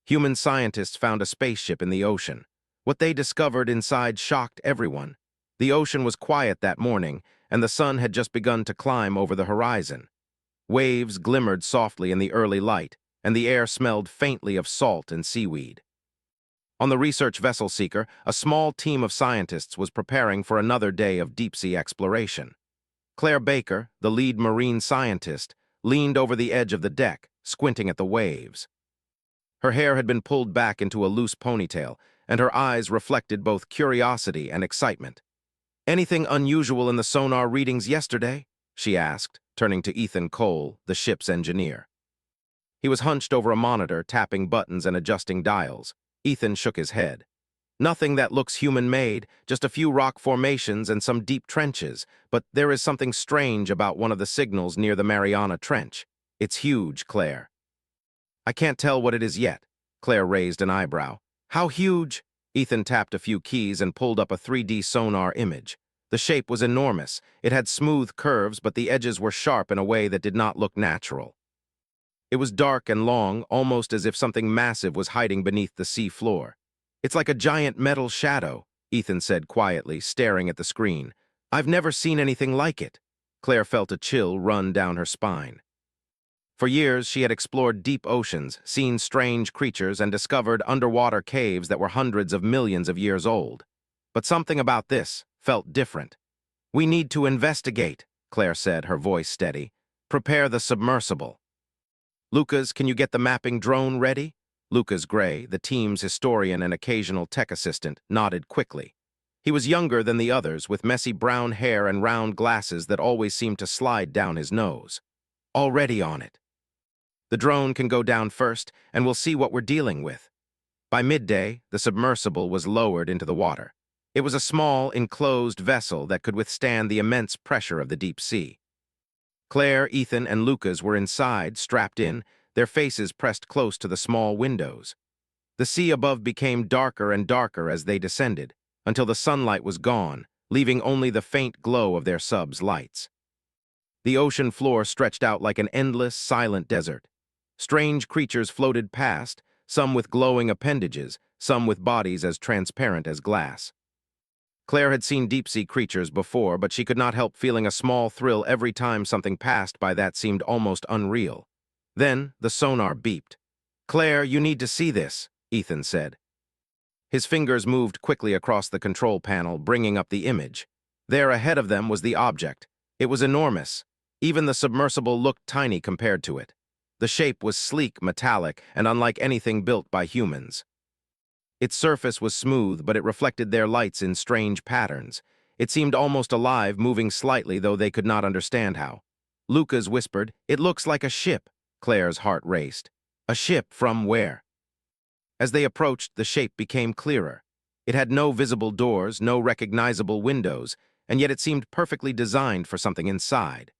Human scientists found a spaceship in the ocean. What they discovered inside shocked everyone. The ocean was quiet that morning, and the sun had just begun to climb over the horizon. Waves glimmered softly in the early light, and the air smelled faintly of salt and seaweed. On the research vessel Seeker, a small team of scientists was preparing for another day of deep-sea exploration. Claire Baker, the lead marine scientist, leaned over the edge of the deck, squinting at the waves. Her hair had been pulled back into a loose ponytail, and her eyes reflected both curiosity and excitement. "Anything unusual in the sonar readings yesterday?" she asked, turning to Ethan Cole, the ship's engineer. He was hunched over a monitor, tapping buttons and adjusting dials. Ethan shook his head. "Nothing that looks human-made, just a few rock formations and some deep trenches, but there is something strange about one of the signals near the Mariana Trench. It's huge, Claire." "I can't tell what it is yet." Claire raised an eyebrow. "How huge?" Ethan tapped a few keys and pulled up a 3D sonar image. The shape was enormous. It had smooth curves, but the edges were sharp in a way that did not look natural. It was dark and long, almost as if something massive was hiding beneath the sea floor. "It's like a giant metal shadow," Ethan said quietly, staring at the screen. "I've never seen anything like it." Claire felt a chill run down her spine. For years, she had explored deep oceans, seen strange creatures, and discovered underwater caves that were hundreds of millions of years old. But something about this felt different. "We need to investigate," Claire said, her voice steady. "Prepare the submersible." "Lucas, can you get the mapping drone ready?" Lucas Gray, the team's historian and occasional tech assistant, nodded quickly. He was younger than the others, with messy brown hair and round glasses that always seemed to slide down his nose. "Already on it." "The drone can go down first, and we'll see what we're dealing with." By midday, the submersible was lowered into the water. It was a small, enclosed vessel that could withstand the immense pressure of the deep sea. Claire, Ethan, and Lucas were inside, strapped in, their faces pressed close to the small windows. The sea above became darker and darker as they descended, until the sunlight was gone, leaving only the faint glow of their sub's lights. The ocean floor stretched out like an endless, silent desert. Strange creatures floated past, some with glowing appendages, some with bodies as transparent as glass. Claire had seen deep-sea creatures before, but she could not help feeling a small thrill every time something passed by that seemed almost unreal. Then the sonar beeped. "Claire, you need to see this," Ethan said. His fingers moved quickly across the control panel, bringing up the image. There ahead of them was the object. It was enormous. Even the submersible looked tiny compared to it. The shape was sleek, metallic, and unlike anything built by humans. Its surface was smooth, but it reflected their lights in strange patterns. It seemed almost alive, moving slightly, though they could not understand how. Lucas whispered, "It looks like a ship." Claire's heart raced. "A ship from where?" As they approached, the shape became clearer. It had no visible doors, no recognizable windows, and yet it seemed perfectly designed for something inside.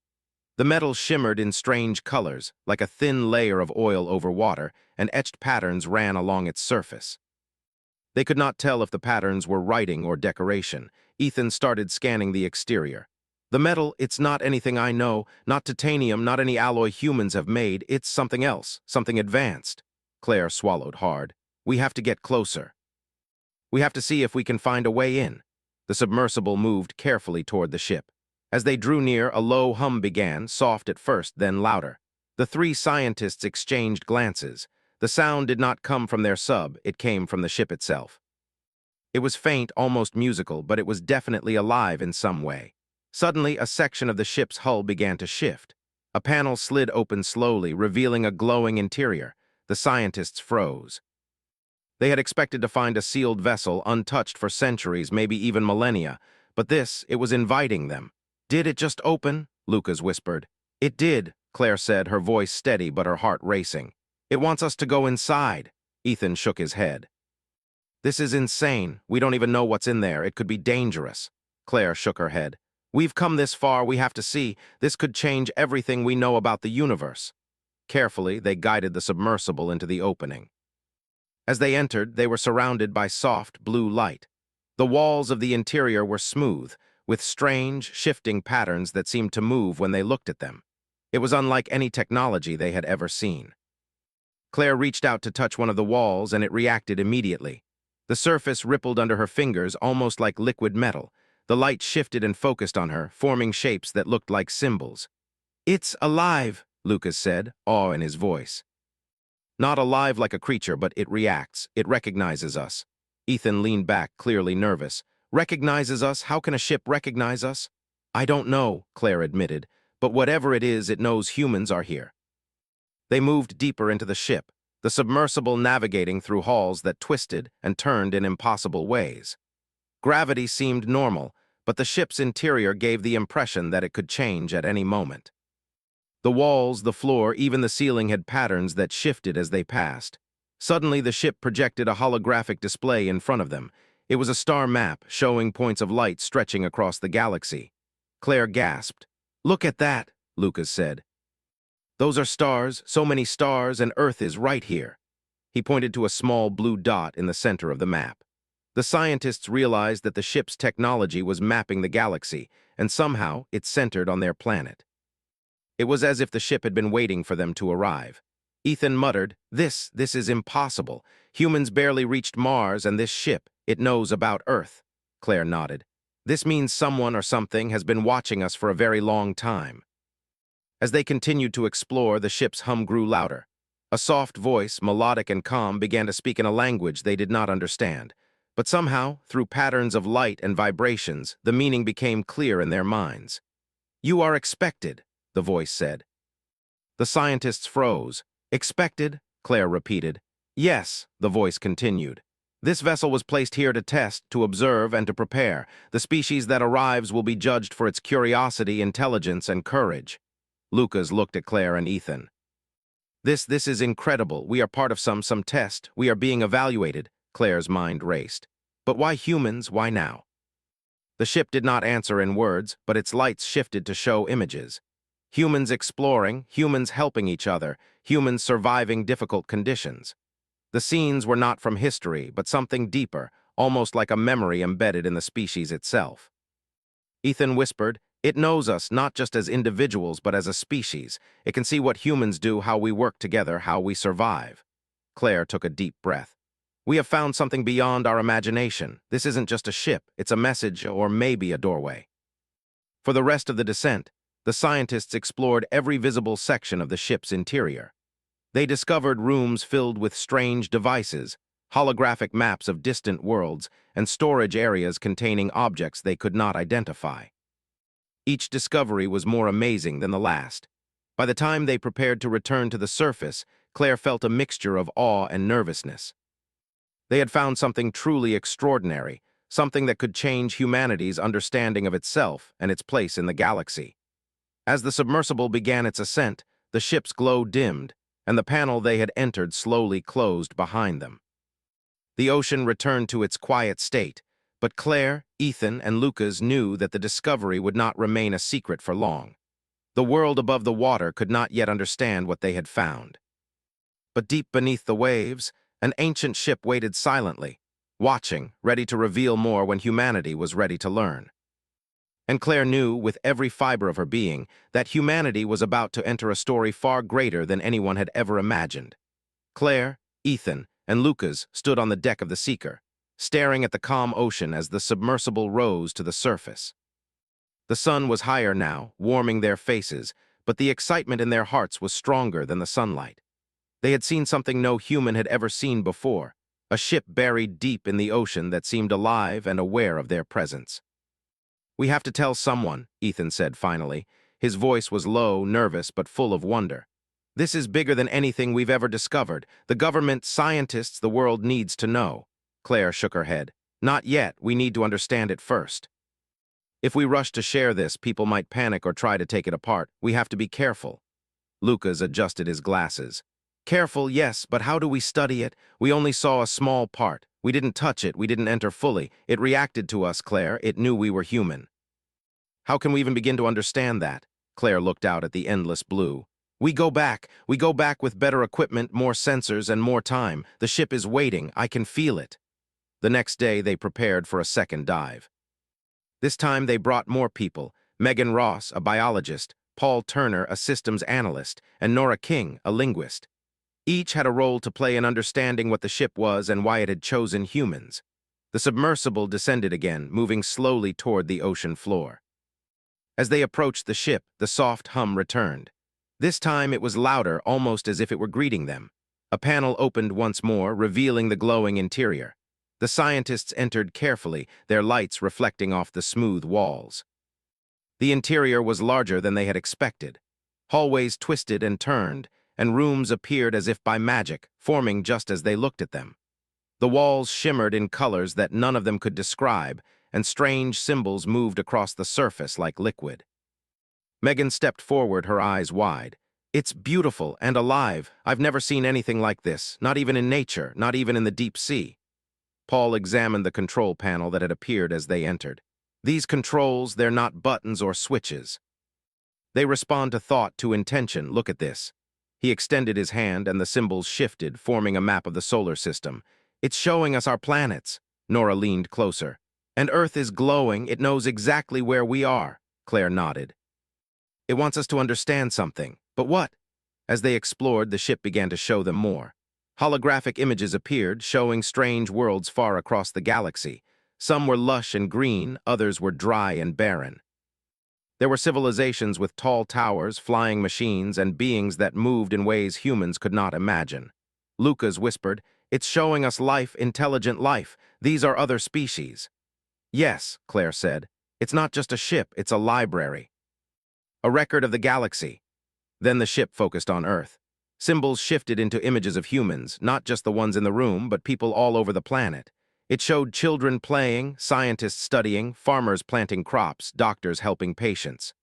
The metal shimmered in strange colors, like a thin layer of oil over water, and etched patterns ran along its surface. They could not tell if the patterns were writing or decoration. Ethan started scanning the exterior. "The metal, it's not anything I know, not titanium, not any alloy humans have made. It's something else, something advanced." Claire swallowed hard. "We have to get closer. We have to see if we can find a way in." The submersible moved carefully toward the ship. As they drew near, a low hum began, soft at first, then louder. The three scientists exchanged glances. The sound did not come from their sub, it came from the ship itself. It was faint, almost musical, but it was definitely alive in some way. Suddenly, a section of the ship's hull began to shift. A panel slid open slowly, revealing a glowing interior. The scientists froze. They had expected to find a sealed vessel, untouched for centuries, maybe even millennia, but it was inviting them. "Did it just open?" Lucas whispered. "It did," Claire said, her voice steady but her heart racing. "It wants us to go inside." Ethan shook his head. "This is insane. We don't even know what's in there. It could be dangerous." Claire shook her head. "We've come this far, we have to see. This could change everything we know about the universe." Carefully, they guided the submersible into the opening. As they entered, they were surrounded by soft, blue light. The walls of the interior were smooth, with strange, shifting patterns that seemed to move when they looked at them. It was unlike any technology they had ever seen. Claire reached out to touch one of the walls, and it reacted immediately. The surface rippled under her fingers, almost like liquid metal. The light shifted and focused on her, forming shapes that looked like symbols. "It's alive," Lucas said, awe in his voice. "Not alive like a creature, but it reacts. It recognizes us." Ethan leaned back, clearly nervous. "Recognizes us? How can a ship recognize us?" "I don't know," Claire admitted, "but whatever it is, it knows humans are here." They moved deeper into the ship, the submersible navigating through halls that twisted and turned in impossible ways. Gravity seemed normal, but the ship's interior gave the impression that it could change at any moment. The walls, the floor, even the ceiling had patterns that shifted as they passed. Suddenly, the ship projected a holographic display in front of them. It was a star map showing points of light stretching across the galaxy. Claire gasped. "Look at that," Lucas said. "Those are stars, so many stars, and Earth is right here." He pointed to a small blue dot in the center of the map. The scientists realized that the ship's technology was mapping the galaxy, and somehow it centered on their planet. It was as if the ship had been waiting for them to arrive. Ethan muttered, This is impossible. Humans barely reached Mars, and this ship, it knows about Earth." Claire nodded. "This means someone or something has been watching us for a very long time." As they continued to explore, the ship's hum grew louder. A soft voice, melodic and calm, began to speak in a language they did not understand. But somehow, through patterns of light and vibrations, the meaning became clear in their minds. "You are expected," the voice said. The scientists froze. "Expected?" Claire repeated. "Yes," the voice continued. "This vessel was placed here to test, to observe, and to prepare. The species that arrives will be judged for its curiosity, intelligence, and courage." Lucas looked at Claire and Ethan. This is incredible. We are part of some test. We are being evaluated." Claire's mind raced. "But why humans? Why now?" The ship did not answer in words, but its lights shifted to show images. Humans exploring, humans helping each other, humans surviving difficult conditions. The scenes were not from history, but something deeper, almost like a memory embedded in the species itself. Ethan whispered, "It knows us not just as individuals, but as a species. It can see what humans do, how we work together, how we survive." Claire took a deep breath. "We have found something beyond our imagination. This isn't just a ship, it's a message, or maybe a doorway." For the rest of the descent, the scientists explored every visible section of the ship's interior. They discovered rooms filled with strange devices, holographic maps of distant worlds, and storage areas containing objects they could not identify. Each discovery was more amazing than the last. By the time they prepared to return to the surface, Claire felt a mixture of awe and nervousness. They had found something truly extraordinary, something that could change humanity's understanding of itself and its place in the galaxy. As the submersible began its ascent, the ship's glow dimmed, and the panel they had entered slowly closed behind them. The ocean returned to its quiet state, but Claire, Ethan, and Lucas knew that the discovery would not remain a secret for long. The world above the water could not yet understand what they had found. But deep beneath the waves, an ancient ship waited silently, watching, ready to reveal more when humanity was ready to learn. And Claire knew, with every fiber of her being, that humanity was about to enter a story far greater than anyone had ever imagined. Claire, Ethan, and Lucas stood on the deck of the Seeker, staring at the calm ocean as the submersible rose to the surface. The sun was higher now, warming their faces, but the excitement in their hearts was stronger than the sunlight. They had seen something no human had ever seen before, a ship buried deep in the ocean that seemed alive and aware of their presence. "We have to tell someone," Ethan said finally. His voice was low, nervous, but full of wonder. "This is bigger than anything we've ever discovered. The government, scientists, the world needs to know." Claire shook her head. "Not yet. We need to understand it first. If we rush to share this, people might panic or try to take it apart. We have to be careful." Lucas adjusted his glasses. "Careful, yes, but how do we study it? We only saw a small part. We didn't touch it, we didn't enter fully. It reacted to us, Claire. It knew we were human." "How can we even begin to understand that?" Claire looked out at the endless blue. We go back with better equipment, more sensors, and more time. The ship is waiting. I can feel it." The next day, they prepared for a second dive. This time, they brought more people: Megan Ross, a biologist, Paul Turner, a systems analyst, and Nora King, a linguist. Each had a role to play in understanding what the ship was and why it had chosen humans. The submersible descended again, moving slowly toward the ocean floor. As they approached the ship, the soft hum returned. This time it was louder, almost as if it were greeting them. A panel opened once more, revealing the glowing interior. The scientists entered carefully, their lights reflecting off the smooth walls. The interior was larger than they had expected. Hallways twisted and turned, and rooms appeared as if by magic, forming just as they looked at them. The walls shimmered in colors that none of them could describe, and strange symbols moved across the surface like liquid. Megan stepped forward, her eyes wide. "It's beautiful and alive. I've never seen anything like this, not even in nature, not even in the deep sea." Paul examined the control panel that had appeared as they entered. "These controls, they're not buttons or switches. They respond to thought, to intention. Look at this." He extended his hand and the symbols shifted, forming a map of the solar system. "It's showing us our planets." Nora leaned closer. "And Earth is glowing. It knows exactly where we are." Claire nodded. "It wants us to understand something. But what?" As they explored, the ship began to show them more. Holographic images appeared, showing strange worlds far across the galaxy. Some were lush and green, others were dry and barren. There were civilizations with tall towers, flying machines, and beings that moved in ways humans could not imagine. Lucas whispered, "It's showing us life, intelligent life. These are other species." "Yes," Claire said. "It's not just a ship, it's a library. A record of the galaxy." Then the ship focused on Earth. Symbols shifted into images of humans, not just the ones in the room, but people all over the planet. It showed children playing, scientists studying, farmers planting crops, doctors helping patients.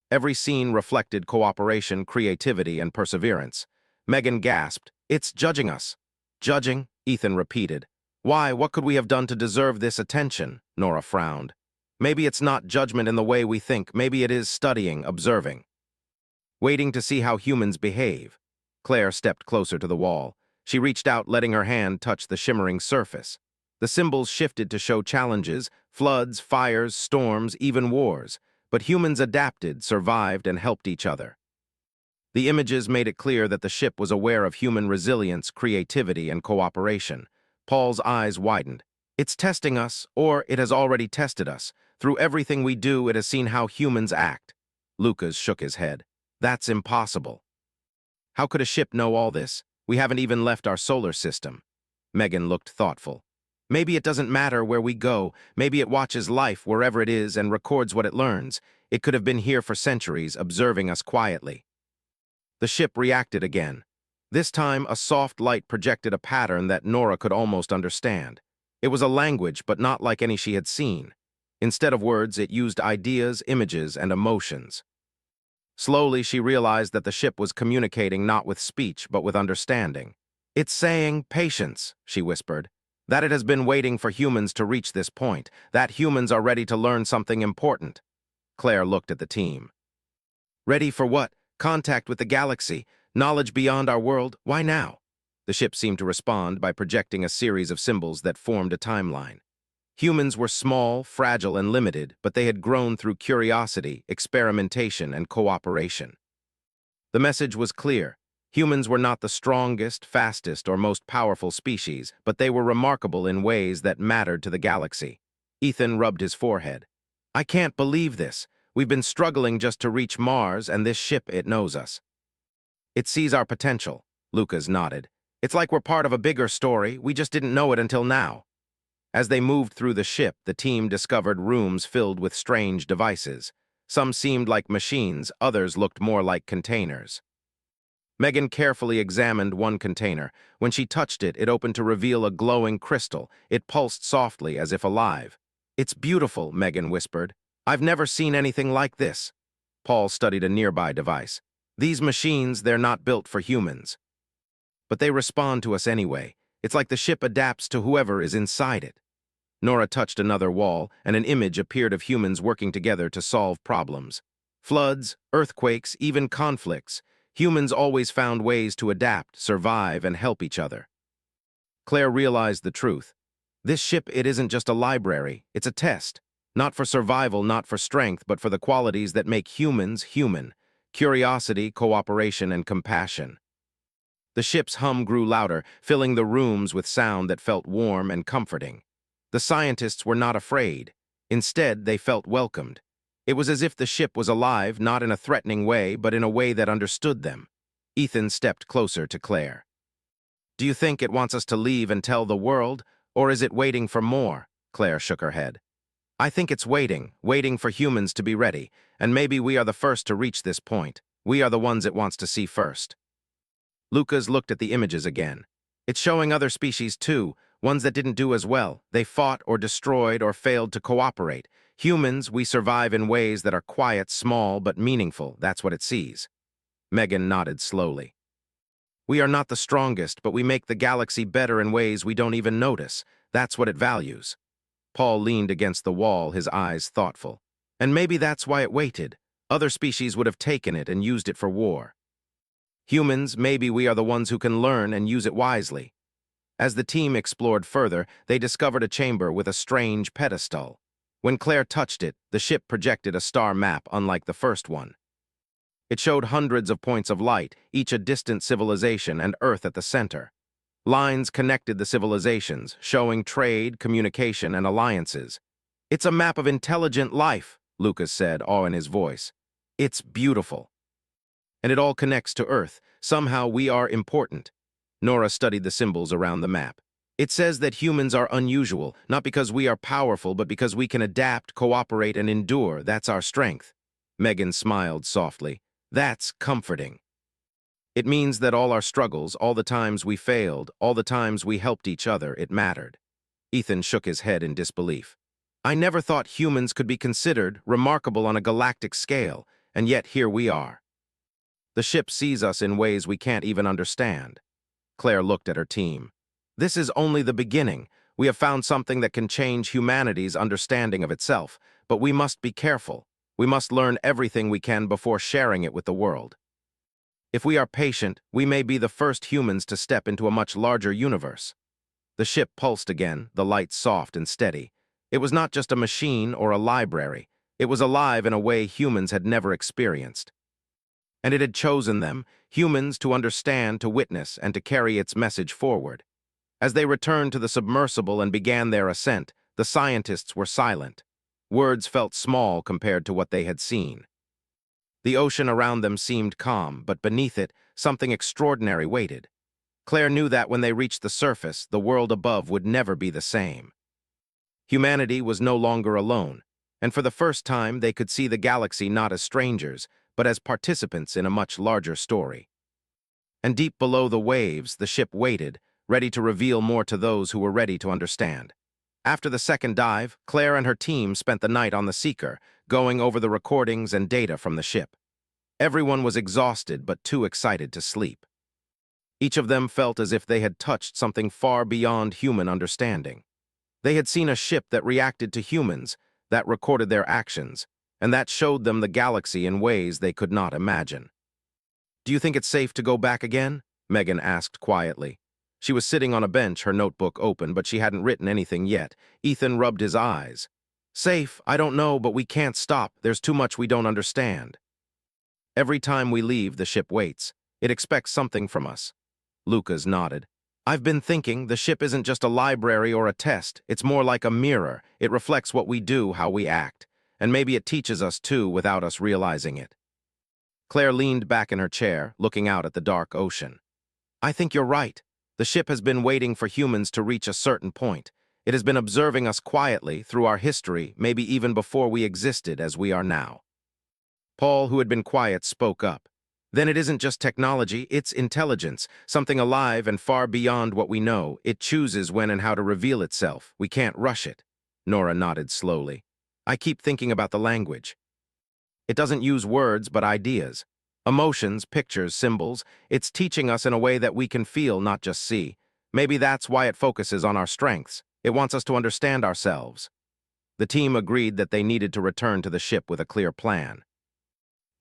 Every scene reflected cooperation, creativity, and perseverance. Megan gasped, "It's judging us." "Judging?" Ethan repeated. "Why, what could we have done to deserve this attention?" Nora frowned. "Maybe it's not judgment in the way we think. Maybe it is studying, observing. Waiting to see how humans behave." Claire stepped closer to the wall. She reached out, letting her hand touch the shimmering surface. The symbols shifted to show challenges, floods, fires, storms, even wars. But humans adapted, survived, and helped each other. The images made it clear that the ship was aware of human resilience, creativity, and cooperation. Paul's eyes widened. "It's testing us, or it has already tested us. Through everything we do, it has seen how humans act." Lucas shook his head. "That's impossible. How could a ship know all this? We haven't even left our solar system." Megan looked thoughtful. "Maybe it doesn't matter where we go. Maybe it watches life wherever it is and records what it learns. It could have been here for centuries, observing us quietly." The ship reacted again. This time, a soft light projected a pattern that Nora could almost understand. It was a language, but not like any she had seen. Instead of words, it used ideas, images, and emotions. Slowly, she realized that the ship was communicating not with speech, but with understanding. "It's saying patience," she whispered. "That it has been waiting for humans to reach this point, that humans are ready to learn something important." Claire looked at the team. "Ready for what? Contact with the galaxy, knowledge beyond our world. Why now?" The ship seemed to respond by projecting a series of symbols that formed a timeline. Humans were small, fragile, and limited, but they had grown through curiosity, experimentation, and cooperation. The message was clear. Humans were not the strongest, fastest, or most powerful species, but they were remarkable in ways that mattered to the galaxy. Ethan rubbed his forehead. "I can't believe this. We've been struggling just to reach Mars, and this ship, it knows us. It sees our potential." Lucas nodded. "It's like we're part of a bigger story. We just didn't know it until now." As they moved through the ship, the team discovered rooms filled with strange devices. Some seemed like machines, others looked more like containers. Megan carefully examined one container. When she touched it, it opened to reveal a glowing crystal. It pulsed softly, as if alive. "It's beautiful," Megan whispered. "I've never seen anything like this." Paul studied a nearby device. "These machines, they're not built for humans. But they respond to us anyway. It's like the ship adapts to whoever is inside it." Nora touched another wall, and an image appeared of humans working together to solve problems. Floods, earthquakes, even conflicts. Humans always found ways to adapt, survive, and help each other. Claire realized the truth. This ship, it isn't just a library, it's a test. Not for survival, not for strength, but for the qualities that make humans human. Curiosity, cooperation, and compassion. The ship's hum grew louder, filling the rooms with sound that felt warm and comforting. The scientists were not afraid. Instead, they felt welcomed. It was as if the ship was alive, not in a threatening way, but in a way that understood them. Ethan stepped closer to Claire. "Do you think it wants us to leave and tell the world, or is it waiting for more?" Claire shook her head. "I think it's waiting for humans to be ready, and maybe we are the first to reach this point. We are the ones it wants to see first." Lucas looked at the images again. "It's showing other species too, ones that didn't do as well. They fought or destroyed or failed to cooperate. Humans, we survive in ways that are quiet, small, but meaningful. That's what it sees." Megan nodded slowly. "We are not the strongest, but we make the galaxy better in ways we don't even notice. That's what it values." Paul leaned against the wall, his eyes thoughtful. "And maybe that's why it waited. Other species would have taken it and used it for war. Humans, maybe we are the ones who can learn and use it wisely." As the team explored further, they discovered a chamber with a strange pedestal. When Claire touched it, the ship projected a star map unlike the first one. It showed hundreds of points of light, each a distant civilization, and Earth at the center. Lines connected the civilizations, showing trade, communication, and alliances. "It's a map of intelligent life," Lucas said, awe in his voice. "It's beautiful. And it all connects to Earth. Somehow we are important." Nora studied the symbols around the map. "It says that humans are unusual, not because we are powerful, but because we can adapt, cooperate, and endure. That's our strength." Megan smiled softly. "That's comforting. It means that all our struggles, all the times we failed, all the times we helped each other, it mattered." Ethan shook his head in disbelief. "I never thought humans could be considered remarkable on a galactic scale, and yet here we are. The ship sees us in ways we can't even understand." Claire looked at her team. "This is only the beginning. We have found something that can change humanity's understanding of itself, but we must be careful. We must learn everything we can before sharing it with the world. If we are patient, we may be the first humans to step into a much larger universe." The ship pulsed again, the light soft and steady. It was not just a machine or a library. It was alive in a way humans had never experienced. And it had chosen them, humans, to understand, to witness, and to carry its message forward. As they returned to the submersible and began their ascent, the scientists were silent. Words felt small compared to what they had seen. The ocean around them seemed calm, but beneath it, something extraordinary waited. Claire knew that when they reached the surface, the world above would never be the same. Humanity was no longer alone, and for the first time they could see the galaxy not as strangers, but as participants in a much larger story. And deep below the waves, the ship waited, ready to reveal more to those who were ready to understand. After the second dive, Claire and her team spent the night on the Seeker, going over the recordings and data from the ship. Everyone was exhausted but too excited to sleep. Each of them felt as if they had touched something far beyond human understanding. They had seen a ship that reacted to humans, that recorded their actions, and that showed them the galaxy in ways they could not imagine. "Do you think it's safe to go back again?" Megan asked quietly. She was sitting on a bench, her notebook open, but she hadn't written anything yet. Ethan rubbed his eyes. "Safe, I don't know, but we can't stop. There's too much we don't understand. Every time we leave, the ship waits. It expects something from us." Lucas nodded. "I've been thinking, the ship isn't just a library or a test. It's more like a mirror. It reflects what we do, how we act. And maybe it teaches us too without us realizing it." Claire leaned back in her chair, looking out at the dark ocean. "I think you're right. The ship has been waiting for humans to reach a certain point. It has been observing us quietly through our history, maybe even before we existed as we are now." Paul, who had been quiet, spoke up. "Then it isn't just technology, it's intelligence, something alive and far beyond what we know. It chooses when and how to reveal itself. We can't rush it." Nora nodded slowly. "I keep thinking about the language. It doesn't use words, but ideas. Emotions, pictures, symbols. It's teaching us in a way that we can feel, not just see. Maybe that's why it focuses on our strengths. It wants us to understand ourselves." The team agreed that they needed to return to the ship with a clear plan.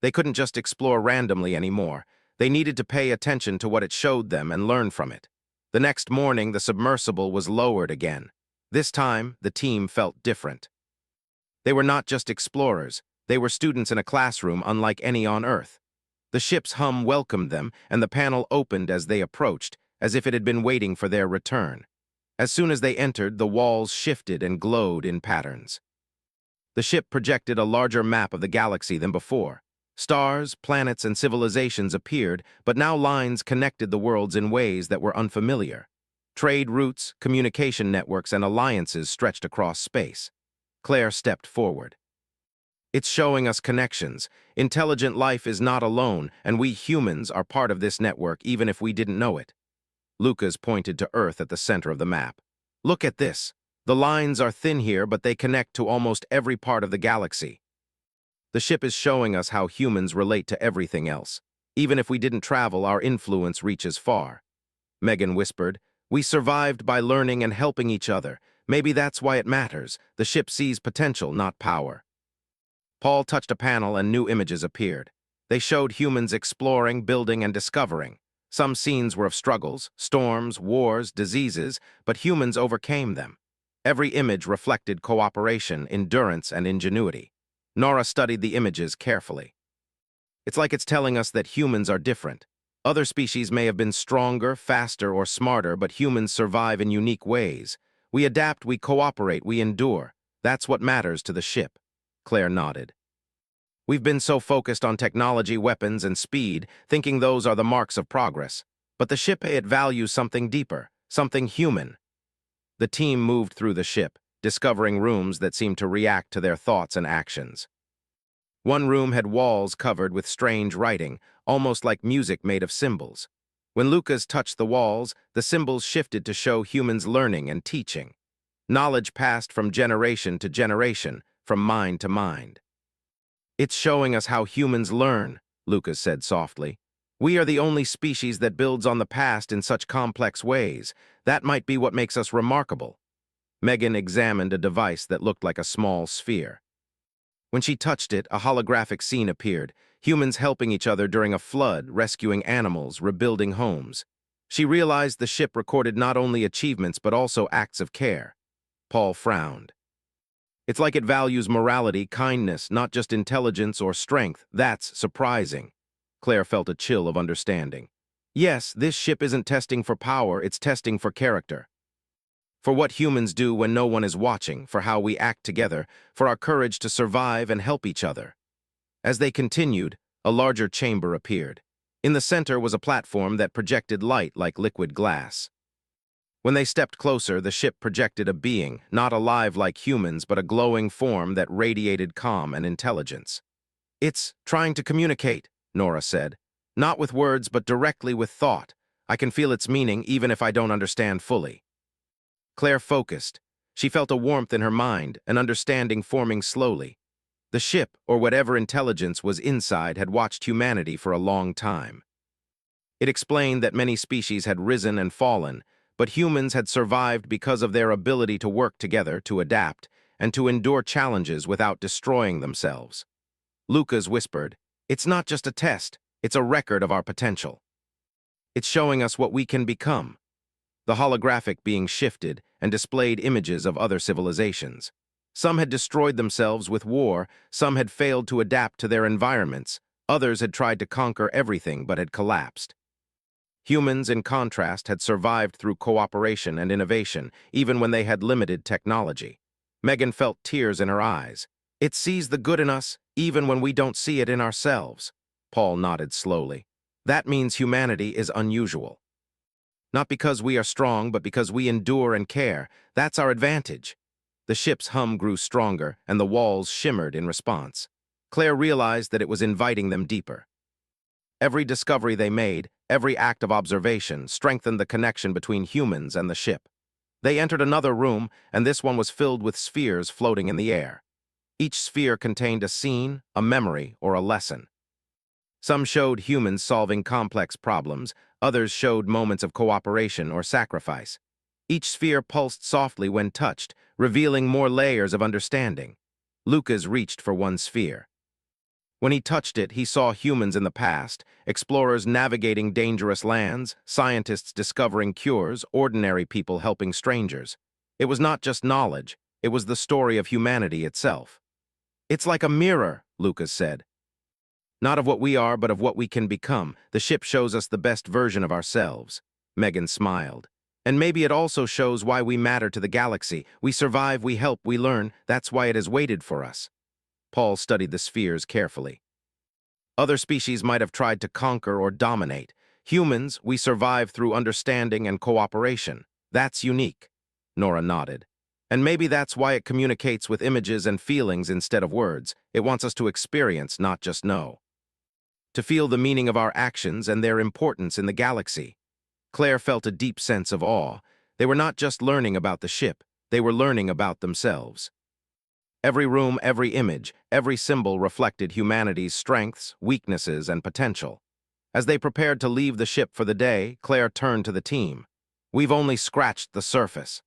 They couldn't just explore randomly anymore. They needed to pay attention to what it showed them and learn from it. The next morning, the submersible was lowered again. This time, the team felt different. They were not just explorers. They were students in a classroom unlike any on Earth. The ship's hum welcomed them, and the panel opened as they approached, as if it had been waiting for their return. As soon as they entered, the walls shifted and glowed in patterns. The ship projected a larger map of the galaxy than before. Stars, planets, and civilizations appeared, but now lines connected the worlds in ways that were unfamiliar. Trade routes, communication networks, and alliances stretched across space. Claire stepped forward. It's showing us connections. Intelligent life is not alone, and we humans are part of this network even if we didn't know it. Lucas pointed to Earth at the center of the map. Look at this. The lines are thin here, but they connect to almost every part of the galaxy. The ship is showing us how humans relate to everything else. Even if we didn't travel, our influence reaches far. Megan whispered, "We survived by learning and helping each other. Maybe that's why it matters. The ship sees potential, not power." Paul touched a panel and new images appeared. They showed humans exploring, building, and discovering. Some scenes were of struggles, storms, wars, diseases, but humans overcame them. Every image reflected cooperation, endurance, and ingenuity. Nora studied the images carefully. It's like it's telling us that humans are different. Other species may have been stronger, faster, or smarter, but humans survive in unique ways. We adapt, we cooperate, we endure. That's what matters to the ship. Claire nodded. We've been so focused on technology, weapons, and speed, thinking those are the marks of progress. But the ship, it values something deeper, something human. The team moved through the ship, discovering rooms that seemed to react to their thoughts and actions. One room had walls covered with strange writing, almost like music made of symbols. When Lucas touched the walls, the symbols shifted to show humans learning and teaching. Knowledge passed from generation to generation, from mind to mind. It's showing us how humans learn, Lucas said softly. We are the only species that builds on the past in such complex ways. That might be what makes us remarkable. Megan examined a device that looked like a small sphere. When she touched it, a holographic scene appeared, humans helping each other during a flood, rescuing animals, rebuilding homes. She realized the ship recorded not only achievements but also acts of care. Paul frowned. It's like it values morality, kindness, not just intelligence or strength. That's surprising. Claire felt a chill of understanding. Yes, this ship isn't testing for power, it's testing for character. For what humans do when no one is watching, for how we act together, for our courage to survive and help each other. As they continued, a larger chamber appeared. In the center was a platform that projected light like liquid glass. When they stepped closer, the ship projected a being, not alive like humans, but a glowing form that radiated calm and intelligence. It's trying to communicate, Nora said. Not with words, but directly with thought. I can feel its meaning even if I don't understand fully. Claire focused. She felt a warmth in her mind, an understanding forming slowly. The ship, or whatever intelligence was inside, had watched humanity for a long time. It explained that many species had risen and fallen, but humans had survived because of their ability to work together, to adapt, and to endure challenges without destroying themselves. Lucas whispered, "It's not just a test, it's a record of our potential. It's showing us what we can become." The holographic being shifted and displayed images of other civilizations. Some had destroyed themselves with war, some had failed to adapt to their environments, others had tried to conquer everything but had collapsed. Humans, in contrast, had survived through cooperation and innovation, even when they had limited technology. Megan felt tears in her eyes. It sees the good in us, even when we don't see it in ourselves. Paul nodded slowly. That means humanity is unusual. Not because we are strong, but because we endure and care. That's our advantage. The ship's hum grew stronger, and the walls shimmered in response. Claire realized that it was inviting them deeper. Every discovery they made, every act of observation, strengthened the connection between humans and the ship. They entered another room, and this one was filled with spheres floating in the air. Each sphere contained a scene, a memory, or a lesson. Some showed humans solving complex problems, others showed moments of cooperation or sacrifice. Each sphere pulsed softly when touched, revealing more layers of understanding. Lucas reached for one sphere. When he touched it, he saw humans in the past, explorers navigating dangerous lands, scientists discovering cures, ordinary people helping strangers. It was not just knowledge, it was the story of humanity itself. It's like a mirror, Lucas said. Not of what we are, but of what we can become. The ship shows us the best version of ourselves. Megan smiled. And maybe it also shows why we matter to the galaxy. We survive, we help, we learn. That's why it has waited for us. Paul studied the spheres carefully. Other species might have tried to conquer or dominate. Humans, we survive through understanding and cooperation. That's unique. Nora nodded. And maybe that's why it communicates with images and feelings instead of words. It wants us to experience, not just know. To feel the meaning of our actions and their importance in the galaxy. Claire felt a deep sense of awe. They were not just learning about the ship, they were learning about themselves. Every room, every image, every symbol reflected humanity's strengths, weaknesses, and potential. As they prepared to leave the ship for the day, Claire turned to the team. We've only scratched the surface.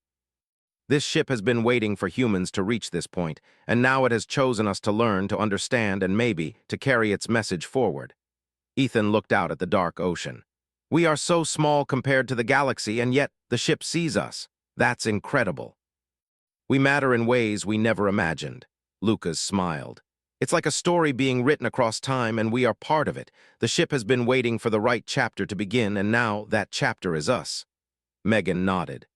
This ship has been waiting for humans to reach this point, and now it has chosen us to learn, to understand, and maybe to carry its message forward. Ethan looked out at the dark ocean. We are so small compared to the galaxy, and yet the ship sees us. That's incredible. We matter in ways we never imagined. Lucas smiled. It's like a story being written across time, and we are part of it. The ship has been waiting for the right chapter to begin, and now that chapter is us. Megan nodded.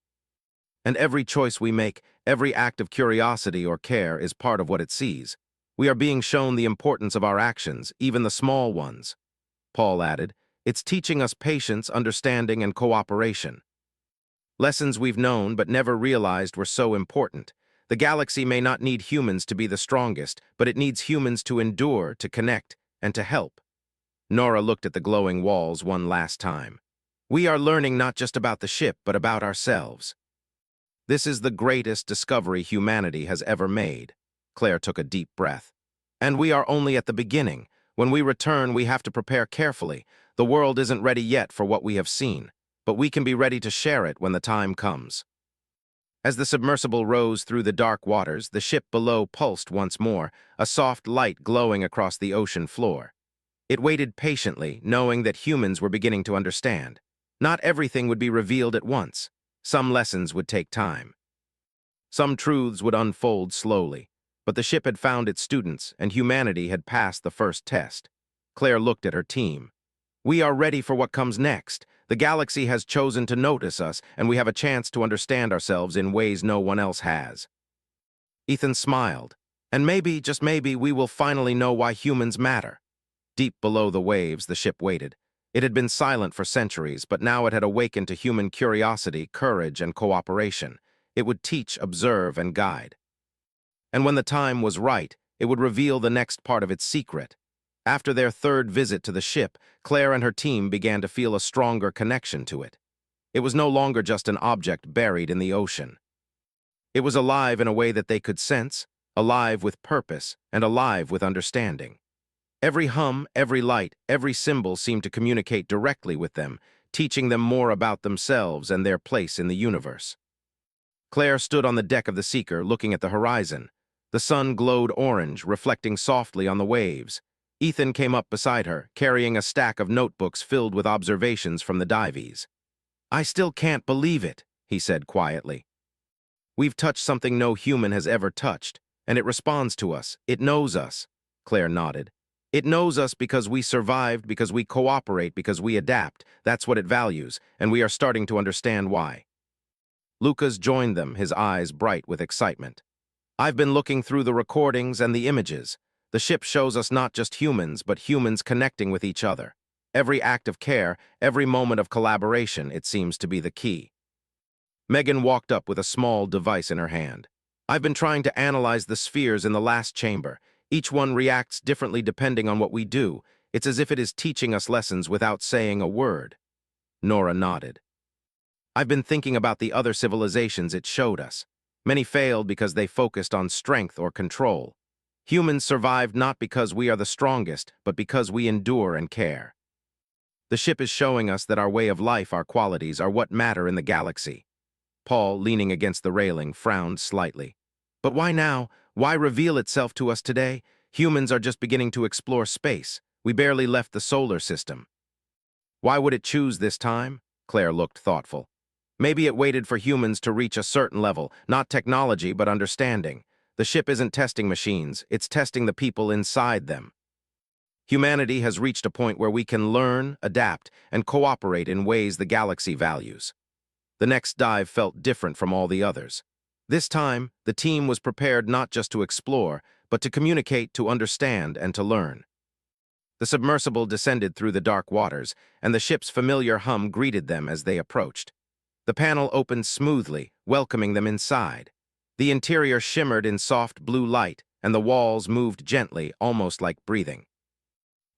And every choice we make, every act of curiosity or care is part of what it sees. We are being shown the importance of our actions, even the small ones. Paul added, it's teaching us patience, understanding, and cooperation. Lessons we've known but never realized were so important. The galaxy may not need humans to be the strongest, but it needs humans to endure, to connect, and to help. Nora looked at the glowing walls one last time. We are learning not just about the ship, but about ourselves. This is the greatest discovery humanity has ever made. Claire took a deep breath. And we are only at the beginning. When we return, we have to prepare carefully. The world isn't ready yet for what we have seen, but we can be ready to share it when the time comes. As the submersible rose through the dark waters, the ship below pulsed once more, a soft light glowing across the ocean floor. It waited patiently, knowing that humans were beginning to understand. Not everything would be revealed at once. Some lessons would take time. Some truths would unfold slowly. But the ship had found its students, and humanity had passed the first test. Claire looked at her team. We are ready for what comes next. The galaxy has chosen to notice us, and we have a chance to understand ourselves in ways no one else has. Ethan smiled. And maybe, just maybe, we will finally know why humans matter. Deep below the waves, the ship waited. It had been silent for centuries, but now it had awakened to human curiosity, courage, and cooperation. It would teach, observe, and guide. And when the time was right, it would reveal the next part of its secret. After their third visit to the ship, Claire and her team began to feel a stronger connection to it. It was no longer just an object buried in the ocean. It was alive in a way that they could sense, alive with purpose, and alive with understanding. Every hum, every light, every symbol seemed to communicate directly with them, teaching them more about themselves and their place in the universe. Claire stood on the deck of the Seeker, looking at the horizon. The sun glowed orange, reflecting softly on the waves. Ethan came up beside her, carrying a stack of notebooks filled with observations from the dives. I still can't believe it, he said quietly. We've touched something no human has ever touched, and it responds to us. It knows us. Claire nodded. It knows us because we survived, because we cooperate, because we adapt. That's what it values, and we are starting to understand why. Lucas joined them, his eyes bright with excitement. I've been looking through the recordings and the images. The ship shows us not just humans, but humans connecting with each other. Every act of care, every moment of collaboration, it seems to be the key. Megan walked up with a small device in her hand. I've been trying to analyze the spheres in the last chamber. Each one reacts differently depending on what we do. It's as if it is teaching us lessons without saying a word. Nora nodded. I've been thinking about the other civilizations it showed us. Many failed because they focused on strength or control. Humans survived not because we are the strongest, but because we endure and care. The ship is showing us that our way of life, our qualities, are what matter in the galaxy. Paul, leaning against the railing, frowned slightly. But why now? Why reveal itself to us today? Humans are just beginning to explore space. We barely left the solar system. Why would it choose this time? Claire looked thoughtful. Maybe it waited for humans to reach a certain level, not technology, but understanding. The ship isn't testing machines, it's testing the people inside them. Humanity has reached a point where we can learn, adapt, and cooperate in ways the galaxy values. The next dive felt different from all the others. This time, the team was prepared not just to explore, but to communicate, to understand, and to learn. The submersible descended through the dark waters, and the ship's familiar hum greeted them as they approached. The panel opened smoothly, welcoming them inside. The interior shimmered in soft blue light, and the walls moved gently, almost like breathing.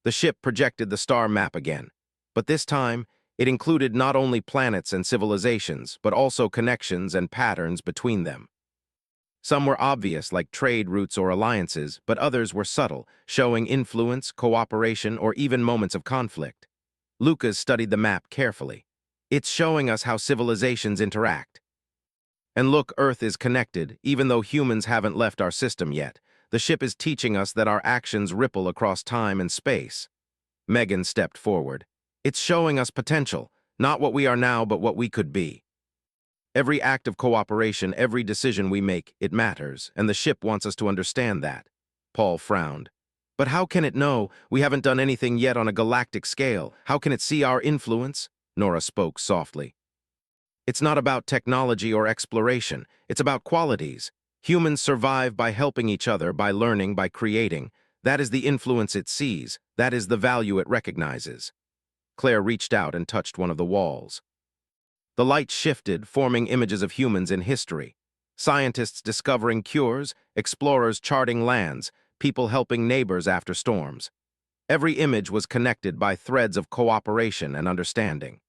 The ship projected the star map again, but this time, it included not only planets and civilizations, but also connections and patterns between them. Some were obvious, like trade routes or alliances, but others were subtle, showing influence, cooperation, or even moments of conflict. Lucas studied the map carefully. It's showing us how civilizations interact. And look, Earth is connected, even though humans haven't left our system yet. The ship is teaching us that our actions ripple across time and space. Megan stepped forward. It's showing us potential, not what we are now, but what we could be. Every act of cooperation, every decision we make, it matters, and the ship wants us to understand that. Paul frowned. But how can it know? We haven't done anything yet on a galactic scale. How can it see our influence? Nora spoke softly. It's not about technology or exploration. It's about qualities. Humans survive by helping each other, by learning, by creating. That is the influence it sees. That is the value it recognizes. Claire reached out and touched one of the walls. The light shifted, forming images of humans in history. Scientists discovering cures, explorers charting lands, people helping neighbors after storms. Every image was connected by threads of cooperation and understanding.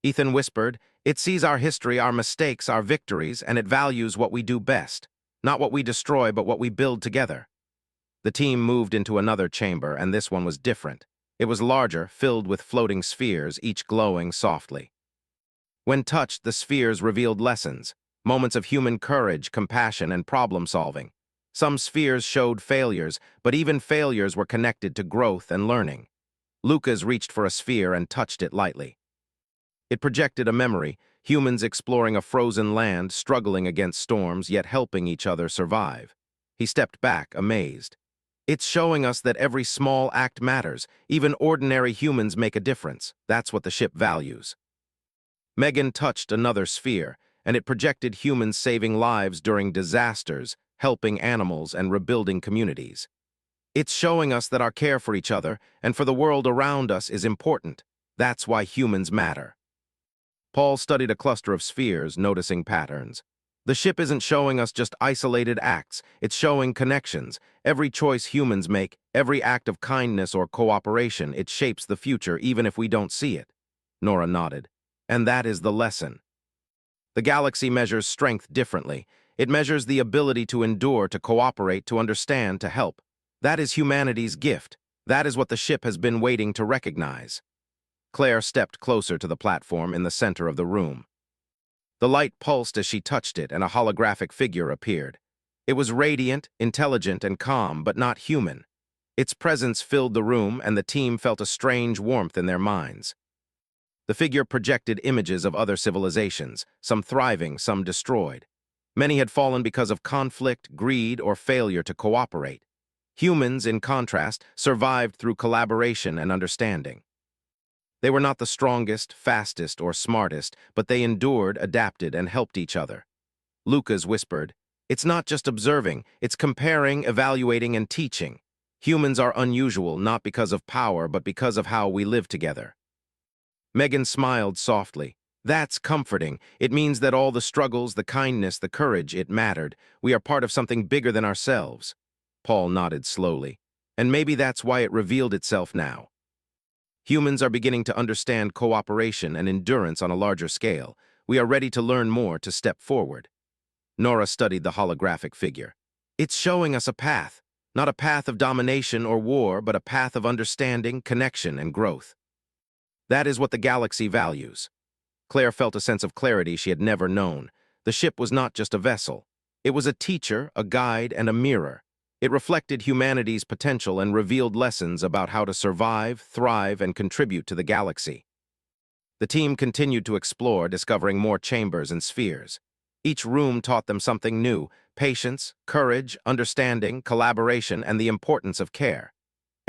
Ethan whispered, "It sees our history, our mistakes, our victories, and it values what we do best. Not what we destroy, but what we build together." The team moved into another chamber, and this one was different. It was larger, filled with floating spheres, each glowing softly. When touched, the spheres revealed lessons, moments of human courage, compassion, and problem-solving. Some spheres showed failures, but even failures were connected to growth and learning. Lucas reached for a sphere and touched it lightly. It projected a memory, humans exploring a frozen land, struggling against storms, yet helping each other survive. He stepped back, amazed. It's showing us that every small act matters. Even ordinary humans make a difference. That's what the ship values. Megan touched another sphere, and it projected humans saving lives during disasters, helping animals, and rebuilding communities. It's showing us that our care for each other and for the world around us is important. That's why humans matter. Paul studied a cluster of spheres, noticing patterns. The ship isn't showing us just isolated acts, it's showing connections. Every choice humans make, every act of kindness or cooperation, it shapes the future even if we don't see it. Nora nodded. And that is the lesson. The galaxy measures strength differently. It measures the ability to endure, to cooperate, to understand, to help. That is humanity's gift. That is what the ship has been waiting to recognize. Claire stepped closer to the platform in the center of the room. The light pulsed as she touched it, and a holographic figure appeared. It was radiant, intelligent, and calm, but not human. Its presence filled the room, and the team felt a strange warmth in their minds. The figure projected images of other civilizations, some thriving, some destroyed. Many had fallen because of conflict, greed, or failure to cooperate. Humans, in contrast, survived through collaboration and understanding. They were not the strongest, fastest, or smartest, but they endured, adapted, and helped each other. Lucas whispered, "It's not just observing, it's comparing, evaluating, and teaching. Humans are unusual not because of power, but because of how we live together." Megan smiled softly. "That's comforting. It means that all the struggles, the kindness, the courage, it mattered. We are part of something bigger than ourselves." Paul nodded slowly. "And maybe that's why it revealed itself now. Humans are beginning to understand cooperation and endurance on a larger scale. We are ready to learn more, to step forward." Nora studied the holographic figure. "It's showing us a path. Not a path of domination or war, but a path of understanding, connection, and growth. That is what the galaxy values." Claire felt a sense of clarity she had never known. The ship was not just a vessel. It was a teacher, a guide, and a mirror. It reflected humanity's potential and revealed lessons about how to survive, thrive, and contribute to the galaxy. The team continued to explore, discovering more chambers and spheres. Each room taught them something new: patience, courage, understanding, collaboration, and the importance of care.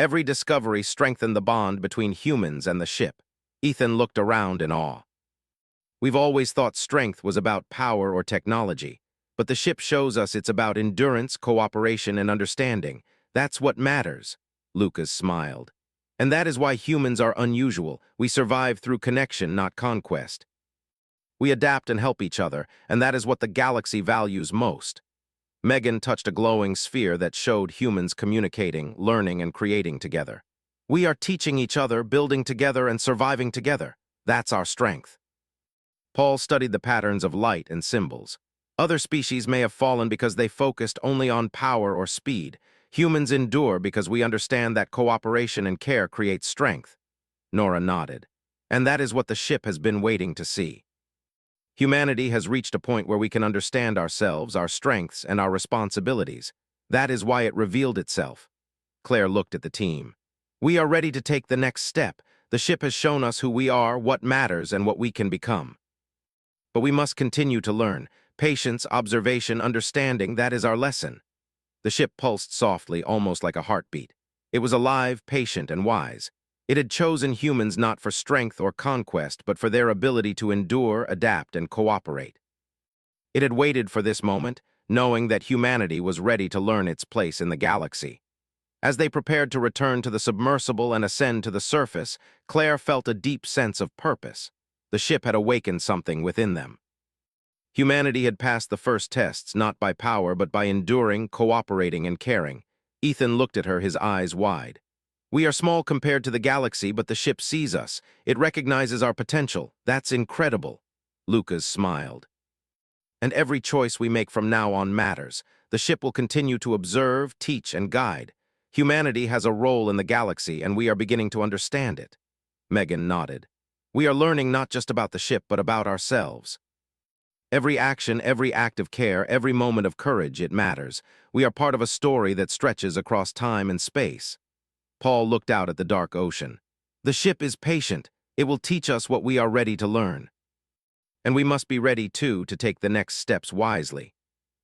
Every discovery strengthened the bond between humans and the ship. Ethan looked around in awe. We've always thought strength was about power or technology, but the ship shows us it's about endurance, cooperation, and understanding. That's what matters. Lucas smiled. And that is why humans are unusual. We survive through connection, not conquest. We adapt and help each other, and that is what the galaxy values most. Megan touched a glowing sphere that showed humans communicating, learning, and creating together. We are teaching each other, building together, and surviving together. That's our strength. Paul studied the patterns of light and symbols. Other species may have fallen because they focused only on power or speed. Humans endure because we understand that cooperation and care create strength. Nora nodded. And that is what the ship has been waiting to see. Humanity has reached a point where we can understand ourselves, our strengths, and our responsibilities. That is why it revealed itself. Claire looked at the team. We are ready to take the next step. The ship has shown us who we are, what matters, and what we can become. But we must continue to learn. Patience, observation, understanding, that is our lesson. The ship pulsed softly, almost like a heartbeat. It was alive, patient, and wise. It had chosen humans not for strength or conquest, but for their ability to endure, adapt, and cooperate. It had waited for this moment, knowing that humanity was ready to learn its place in the galaxy. As they prepared to return to the submersible and ascend to the surface, Claire felt a deep sense of purpose. The ship had awakened something within them. Humanity had passed the first tests, not by power, but by enduring, cooperating, and caring. Ethan looked at her, his eyes wide. We are small compared to the galaxy, but the ship sees us. It recognizes our potential. That's incredible. Lucas smiled. And every choice we make from now on matters. The ship will continue to observe, teach, and guide. Humanity has a role in the galaxy, and we are beginning to understand it. Megan nodded. We are learning not just about the ship, but about ourselves. Every action, every act of care, every moment of courage, it matters. We are part of a story that stretches across time and space. Paul looked out at the dark ocean. The ship is patient. It will teach us what we are ready to learn. And we must be ready, too, to take the next steps wisely.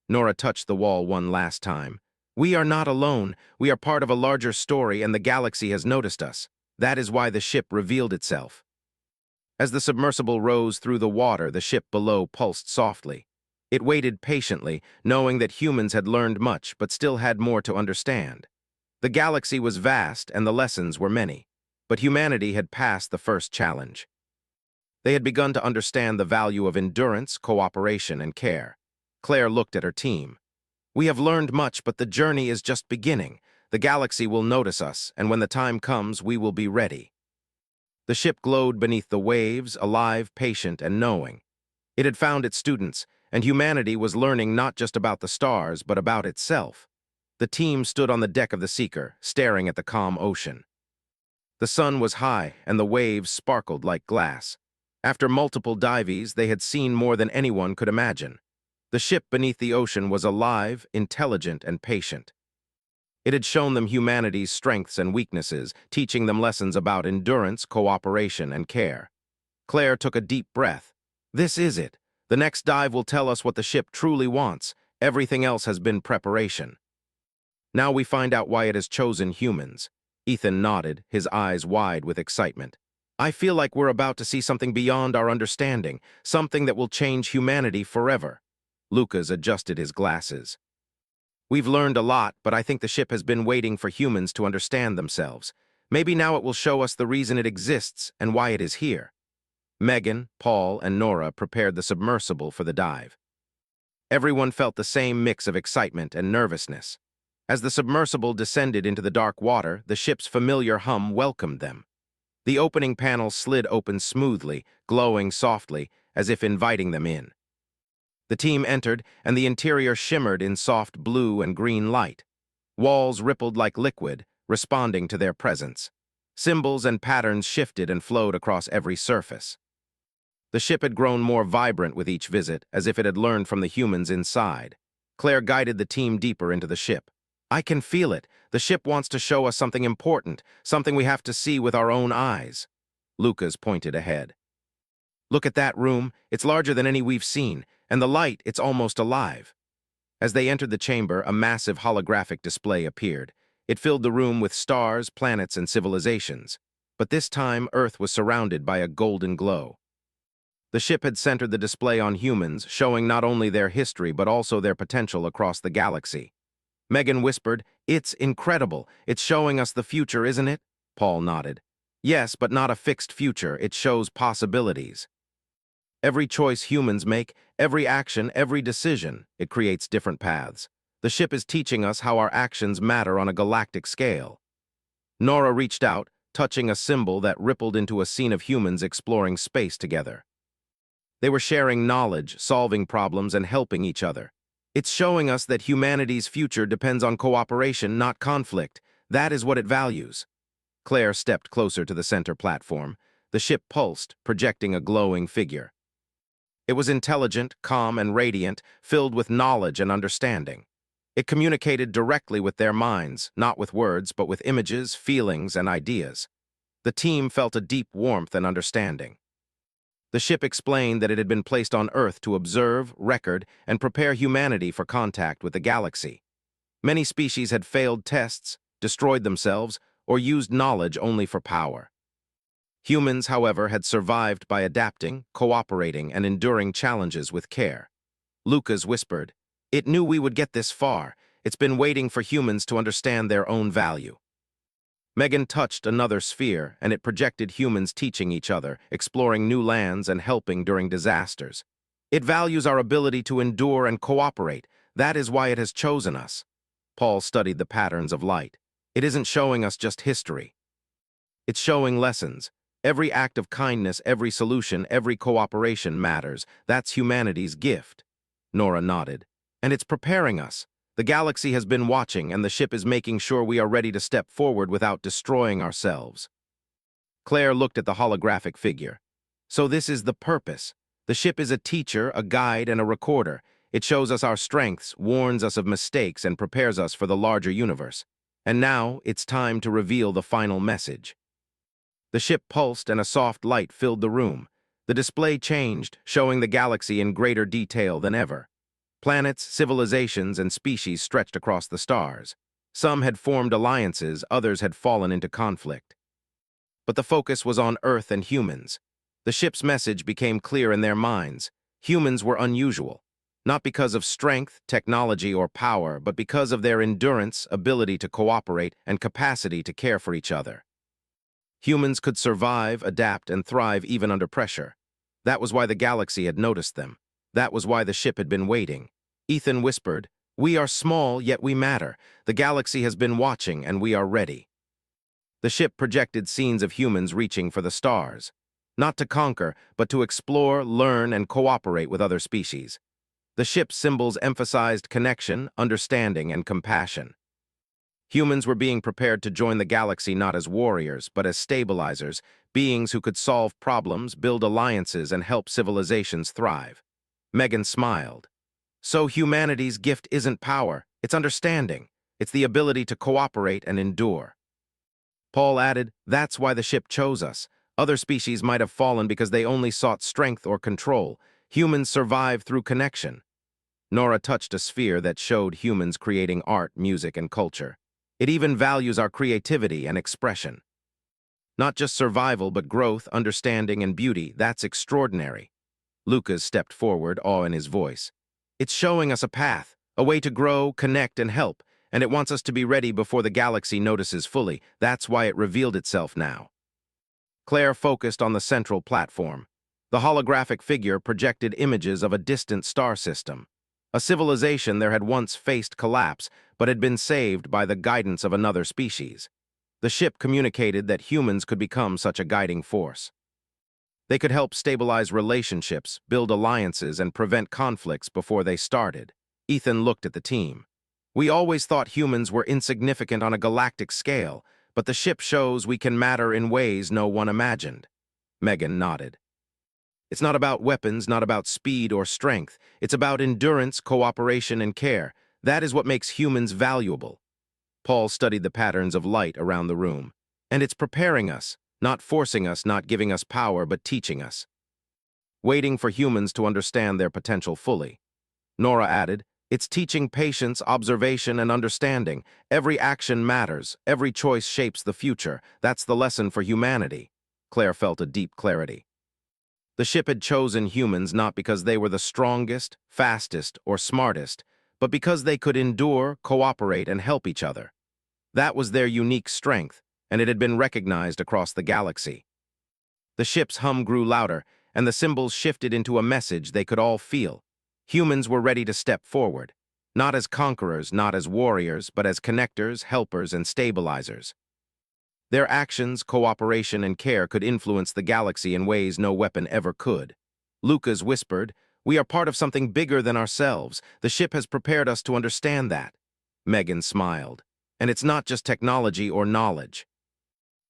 Nora touched the wall one last time. We are not alone. We are part of a larger story, and the galaxy has noticed us. That is why the ship revealed itself. As the submersible rose through the water, the ship below pulsed softly. It waited patiently, knowing that humans had learned much but still had more to understand. The galaxy was vast and the lessons were many, but humanity had passed the first challenge. They had begun to understand the value of endurance, cooperation, and care. Claire looked at her team. We have learned much, but the journey is just beginning. The galaxy will notice us, and when the time comes, we will be ready. The ship glowed beneath the waves, alive, patient, and knowing. It had found its students, and humanity was learning not just about the stars, but about itself. The team stood on the deck of the Seeker, staring at the calm ocean. The sun was high, and the waves sparkled like glass. After multiple dives, they had seen more than anyone could imagine. The ship beneath the ocean was alive, intelligent, and patient. It had shown them humanity's strengths and weaknesses, teaching them lessons about endurance, cooperation, and care. Claire took a deep breath. This is it. The next dive will tell us what the ship truly wants. Everything else has been preparation. Now we find out why it has chosen humans. Ethan nodded, his eyes wide with excitement. I feel like we're about to see something beyond our understanding, something that will change humanity forever. Lucas adjusted his glasses. We've learned a lot, but I think the ship has been waiting for humans to understand themselves. Maybe now it will show us the reason it exists and why it is here. Megan, Paul, and Nora prepared the submersible for the dive. Everyone felt the same mix of excitement and nervousness. As the submersible descended into the dark water, the ship's familiar hum welcomed them. The opening panel slid open smoothly, glowing softly, as if inviting them in. The team entered, and the interior shimmered in soft blue and green light. Walls rippled like liquid, responding to their presence. Symbols and patterns shifted and flowed across every surface. The ship had grown more vibrant with each visit, as if it had learned from the humans inside. Claire guided the team deeper into the ship. I can feel it. The ship wants to show us something important, something we have to see with our own eyes. Lucas pointed ahead. Look at that room. It's larger than any we've seen, and the light, it's almost alive. As they entered the chamber, a massive holographic display appeared. It filled the room with stars, planets, and civilizations. But this time, Earth was surrounded by a golden glow. The ship had centered the display on humans, showing not only their history but also their potential across the galaxy. Megan whispered, "It's incredible. It's showing us the future, isn't it?" Paul nodded. "Yes, but not a fixed future. It shows possibilities. Every choice humans make, every action, every decision, it creates different paths. The ship is teaching us how our actions matter on a galactic scale." Nora reached out, touching a symbol that rippled into a scene of humans exploring space together. They were sharing knowledge, solving problems, and helping each other. It's showing us that humanity's future depends on cooperation, not conflict. That is what it values. Claire stepped closer to the center platform. The ship pulsed, projecting a glowing figure. It was intelligent, calm, and radiant, filled with knowledge and understanding. It communicated directly with their minds, not with words, but with images, feelings, and ideas. The team felt a deep warmth and understanding. The ship explained that it had been placed on Earth to observe, record, and prepare humanity for contact with the galaxy. Many species had failed tests, destroyed themselves, or used knowledge only for power. Humans, however, had survived by adapting, cooperating, and enduring challenges with care. Lucas whispered, "It knew we would get this far. It's been waiting for humans to understand their own value." Megan touched another sphere, and it projected humans teaching each other, exploring new lands, and helping during disasters. It values our ability to endure and cooperate. That is why it has chosen us. Paul studied the patterns of light. It isn't showing us just history. It's showing lessons. Every act of kindness, every solution, every cooperation matters. That's humanity's gift. Nora nodded. And it's preparing us. The galaxy has been watching, and the ship is making sure we are ready to step forward without destroying ourselves. Claire looked at the holographic figure. So this is the purpose. The ship is a teacher, a guide, and a recorder. It shows us our strengths, warns us of mistakes, and prepares us for the larger universe. And now, it's time to reveal the final message. The ship pulsed and a soft light filled the room. The display changed, showing the galaxy in greater detail than ever. Planets, civilizations, and species stretched across the stars. Some had formed alliances, others had fallen into conflict. But the focus was on Earth and humans. The ship's message became clear in their minds. Humans were unusual, not because of strength, technology, or power, but because of their endurance, ability to cooperate, and capacity to care for each other. Humans could survive, adapt, and thrive even under pressure. That was why the galaxy had noticed them. That was why the ship had been waiting. Ethan whispered, "We are small, yet we matter. The galaxy has been watching, and we are ready." The ship projected scenes of humans reaching for the stars. Not to conquer, but to explore, learn, and cooperate with other species. The ship's symbols emphasized connection, understanding, and compassion. Humans were being prepared to join the galaxy not as warriors, but as stabilizers, beings who could solve problems, build alliances, and help civilizations thrive. Megan smiled. So humanity's gift isn't power, it's understanding. It's the ability to cooperate and endure. Paul added, "That's why the ship chose us. Other species might have fallen because they only sought strength or control. Humans survive through connection." Nora touched a sphere that showed humans creating art, music, and culture. It even values our creativity and expression. Not just survival, but growth, understanding, and beauty. That's extraordinary. Lucas stepped forward, awe in his voice. It's showing us a path, a way to grow, connect, and help, and it wants us to be ready before the galaxy notices fully. That's why it revealed itself now. Claire focused on the central platform. The holographic figure projected images of a distant star system. A civilization there had once faced collapse, but had been saved by the guidance of another species. The ship communicated that humans could become such a guiding force. They could help stabilize relationships, build alliances, and prevent conflicts before they started. Ethan looked at the team. "We always thought humans were insignificant on a galactic scale, but the ship shows we can matter in ways no one imagined." Megan nodded. "It's not about weapons, not about speed or strength. It's about endurance, cooperation, and care. That is what makes humans valuable." Paul studied the patterns of light around the room. "And it's preparing us, not forcing us, not giving us power, but teaching us. Waiting for humans to understand their potential fully." Nora added, It's teaching patience, observation, and understanding. Every action matters. Every choice shapes the future. That's the lesson for humanity. Claire felt a deep clarity. The ship had chosen humans not because they were the strongest, fastest, or smartest, but because they could endure, cooperate, and help each other. That was their unique strength, and it had been recognized across the galaxy. The ship's hum grew louder, and the symbols shifted into a message they could all feel. Humans were ready to step forward, not as conquerors, not as warriors, but as connectors, helpers, and stabilizers. Their actions, cooperation, and care could influence the galaxy in ways no weapon ever could. Lucas whispered, "We are part of something bigger than ourselves. The ship has prepared us to understand that." Megan smiled. "And it's not just technology or knowledge.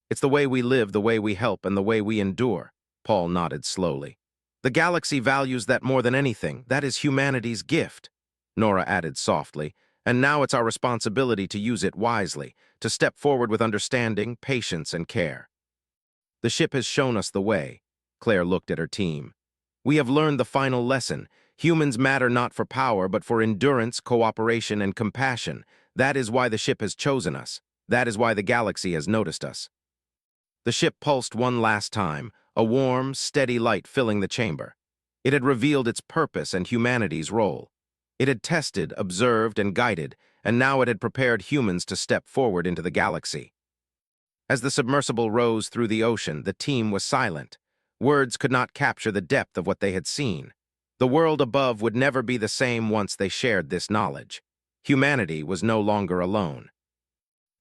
It's the way we live, the way we help, and the way we endure." Paul nodded slowly. "The galaxy values that more than anything. That is humanity's gift," Nora added softly, "and now it's our responsibility to use it wisely, to step forward with understanding, patience, and care." "The ship has shown us the way." Claire looked at her team. "We have learned the final lesson. Humans matter not for power, but for endurance, cooperation, and compassion. That is why the ship has chosen us. That is why the galaxy has noticed us." The ship pulsed one last time, a warm, steady light filling the chamber. It had revealed its purpose and humanity's role. It had tested, observed, and guided, and now it had prepared humans to step forward into the galaxy. As the submersible rose through the ocean, the team was silent. Words could not capture the depth of what they had seen. The world above would never be the same once they shared this knowledge. Humanity was no longer alone.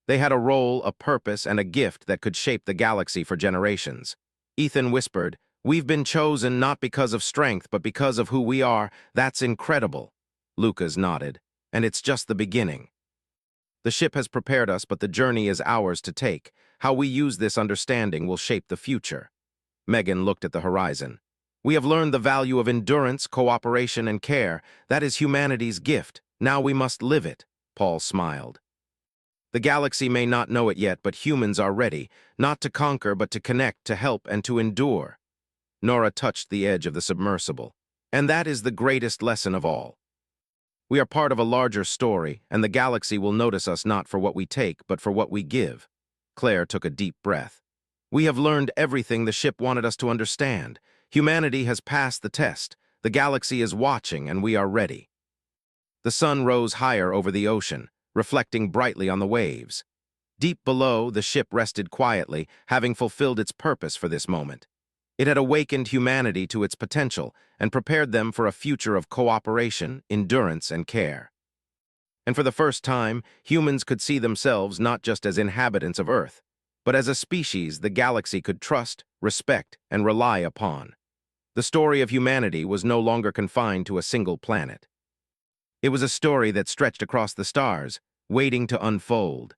They had a role, a purpose, and a gift that could shape the galaxy for generations. Ethan whispered, "We've been chosen not because of strength, but because of who we are. That's incredible." Lucas nodded, "And it's just the beginning. The ship has prepared us, but the journey is ours to take. How we use this understanding will shape the future." Megan looked at the horizon. "We have learned the value of endurance, cooperation, and care. That is humanity's gift. Now we must live it." Paul smiled. "The galaxy may not know it yet, but humans are ready, not to conquer, but to connect, to help, and to endure." Nora touched the edge of the submersible. "And that is the greatest lesson of all. We are part of a larger story, and the galaxy will notice us not for what we take, but for what we give." Claire took a deep breath. "We have learned everything the ship wanted us to understand. Humanity has passed the test. The galaxy is watching, and we are ready." The sun rose higher over the ocean, reflecting brightly on the waves. Deep below, the ship rested quietly, having fulfilled its purpose for this moment. It had awakened humanity to its potential and prepared them for a future of cooperation, endurance, and care. And for the first time, humans could see themselves not just as inhabitants of Earth, but as a species the galaxy could trust, respect, and rely upon. The story of humanity was no longer confined to a single planet. It was a story that stretched across the stars, waiting to unfold.